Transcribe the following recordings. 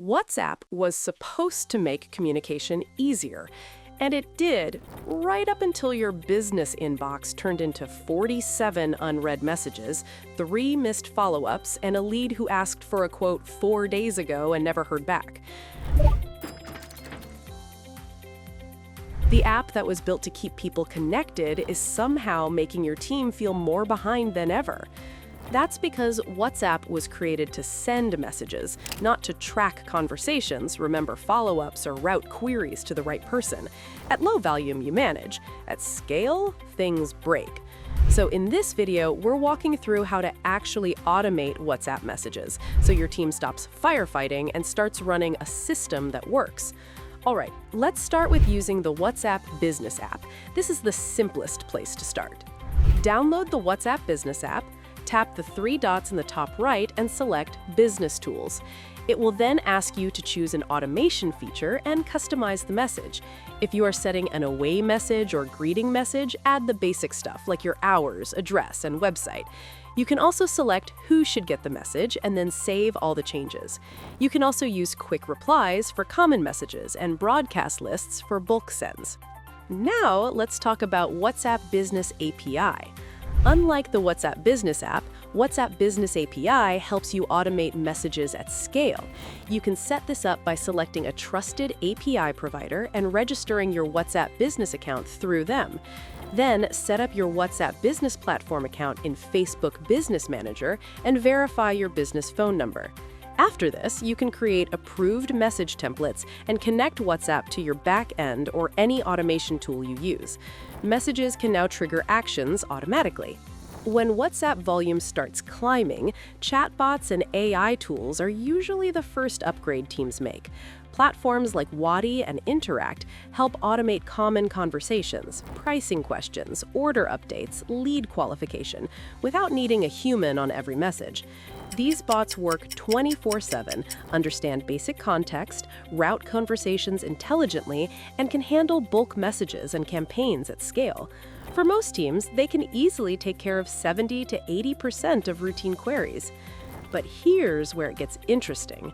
WhatsApp was supposed to make communication easier, and it did, right up until your business inbox turned into 47 unread messages, 3 missed follow-ups, and a lead who asked for a quote 4 days ago and never heard back. The app that was built to keep people connected is somehow making your team feel more behind than ever. That's because WhatsApp was created to send messages, not to track conversations, remember follow-ups, or route queries to the right person. At low volume, you manage. At scale, things break. So in this video, we're walking through how to actually automate WhatsApp messages, so your team stops firefighting and starts running a system that works. All right, let's start with using the WhatsApp Business app. This is the simplest place to start. Download the WhatsApp Business app, tap the 3 dots in the top right and select Business Tools. It will then ask you to choose an automation feature and customize the message. If you are setting an away message or greeting message, add the basic stuff like your hours, address, and website. You can also select who should get the message and then save all the changes. You can also use quick replies for common messages and broadcast lists for bulk sends. Now, let's talk about WhatsApp Business API. Unlike the WhatsApp Business app, WhatsApp Business API helps you automate messages at scale. You can set this up by selecting a trusted API provider and registering your WhatsApp Business account through them. Then, set up your WhatsApp Business Platform account in Facebook Business Manager and verify your business phone number. After this, you can create approved message templates and connect WhatsApp to your back end or any automation tool you use. Messages can now trigger actions automatically. When WhatsApp volume starts climbing, chatbots and AI tools are usually the first upgrade teams make. Platforms like Wadi and Interact help automate common conversations, pricing questions, order updates, lead qualification, without needing a human on every message. These bots work 24/7, understand basic context, route conversations intelligently, and can handle bulk messages and campaigns at scale. For most teams, they can easily take care of 70 to 80% of routine queries. But here's where it gets interesting.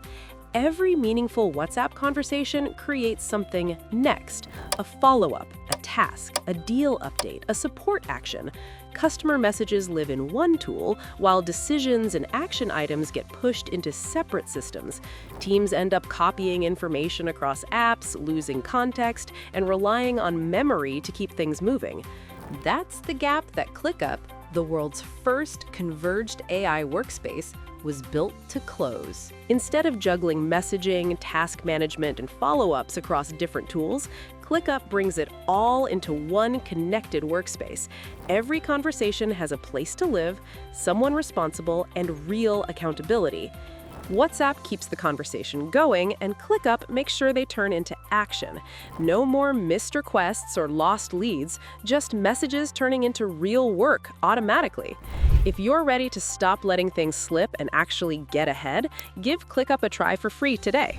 Every meaningful WhatsApp conversation creates something next: a follow-up, a task, a deal update, a support action. Customer messages live in one tool, while decisions and action items get pushed into separate systems. Teams end up copying information across apps, losing context, and relying on memory to keep things moving. That's the gap that ClickUp, the world's first converged AI workspace, was built to close. Instead of juggling messaging, task management, and follow-ups across different tools, ClickUp brings it all into one connected workspace. Every conversation has a place to live, someone responsible, and real accountability. WhatsApp keeps the conversation going, and ClickUp makes sure they turn into action. No more missed requests or lost leads, just messages turning into real work automatically. If you're ready to stop letting things slip and actually get ahead, give ClickUp a try for free today.